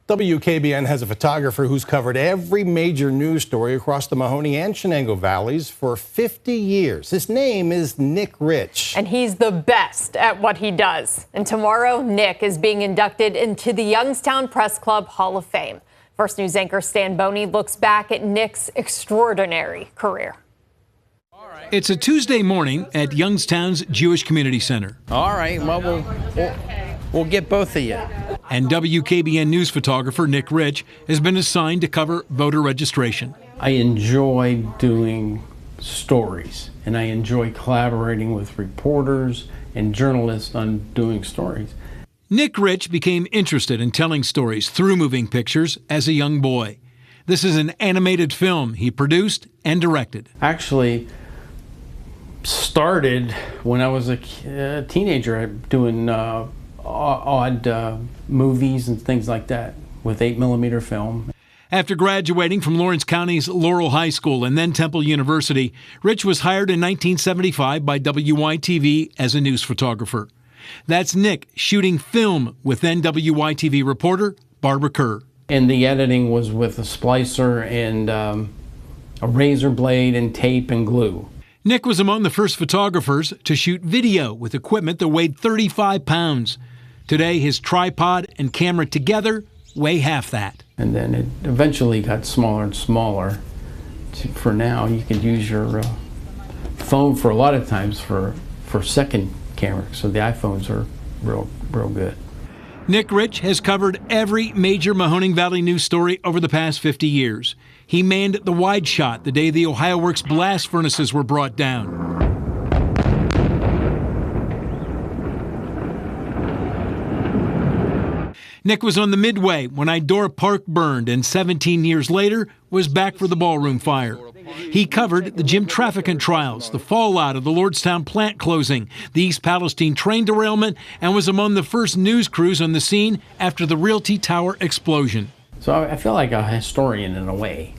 WKBN has a photographer who's covered every major news story across the Mahoney and Shenango valleys for 50 years. His name is Nick Rich. And he's the best at what he does. And tomorrow, Nick is being inducted into the Youngstown Press Club Hall of Fame. First News anchor Stan Boney looks back at Nick's extraordinary career. It's a Tuesday morning at Youngstown's Jewish Community Center. All right, well, we'll get both of you. And WKBN news photographer Nick Rich has been assigned to cover voter registration. I enjoy doing stories, and I enjoy collaborating with reporters and journalists on doing stories. Nick Rich became interested in telling stories through moving pictures as a young boy. This is an animated film he produced and directed. Actually, started when I was a teenager doing odd movies and things like that with 8mm film. After graduating from Lawrence County's Laurel High School and then Temple University, Rich was hired in 1975 by WYTV as a news photographer. That's Nick shooting film with then WYTV reporter Barbara Kerr. And the editing was with a splicer and a razor blade and tape and glue. Nick was among the first photographers to shoot video with equipment that weighed 35 pounds. Today, his tripod and camera together weigh half that. And then it eventually got smaller and smaller. For now, you can use your phone for a lot of times for second camera. So the iPhones are real good. Nick Rich has covered every major Mahoning Valley news story over the past 50 years. He manned the wide shot the day the Ohio Works blast furnaces were brought down. Nick was on the Midway when Idora Park burned, and 17 years later was back for the ballroom fire. He covered the Jim Trafficant trials, the fallout of the Lordstown plant closing, the East Palestine train derailment, and was among the first news crews on the scene after the Realty Tower explosion. So I feel like a historian in a way.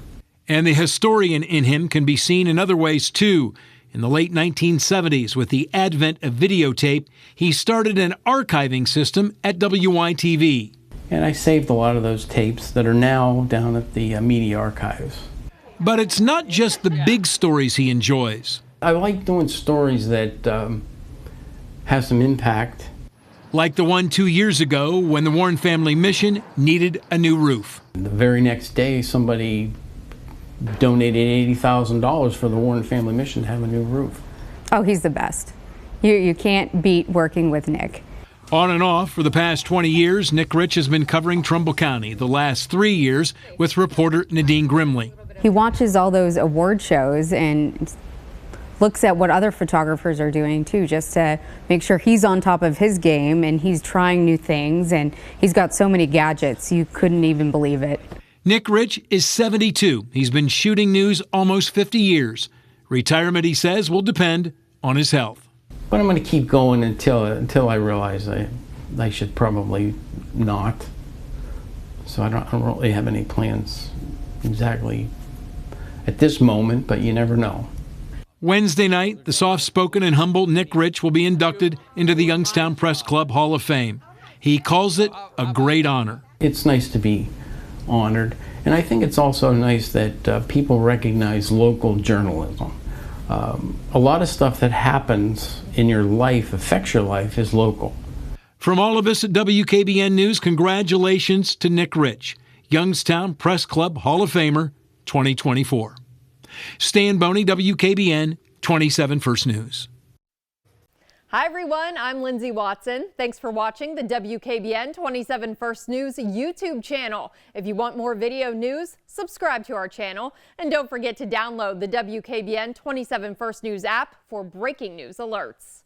And the historian in him can be seen in other ways, too. In the late 1970s, with the advent of videotape, he started an archiving system at WYTV. And I saved a lot of those tapes that are now down at the media archives. But it's not just the big stories he enjoys. I like doing stories that have some impact. Like the one 2 years ago when the Warren family mission needed a new roof. The very next day, somebody donated $80,000 for the Warren family mission to have a new roof. Oh, he's the best. You can't beat working with Nick. On and off for the past 20 years, Nick Rich has been covering Trumbull County, the last 3 years with reporter Nadine Grimley. He watches all those award shows and looks at what other photographers are doing too, just to make sure he's on top of his game, and he's trying new things, and he's got so many gadgets you couldn't even believe it. Nick Rich is 72. He's been shooting news almost 50 years. Retirement, he says, will depend on his health. But I'm going to keep going until I realize I should probably not. So I don't really have any plans exactly at this moment, but you never know. Wednesday night, the soft-spoken and humble Nick Rich will be inducted into the Youngstown Press Club Hall of Fame. He calls it a great honor. It's nice to be honored, and I think it's also nice that people recognize local journalism. A lot of stuff that happens in your life, affects your life, is local. From all of us at WKBN News, congratulations to Nick Rich, Youngstown Press Club Hall of Famer 2024. Stan Boney, WKBN 27 First News. Hi, everyone. I'm Lindsay Watson. Thanks for watching the WKBN 27 First News YouTube channel. If you want more video news, subscribe to our channel. And don't forget to download the WKBN 27 First News app for breaking news alerts.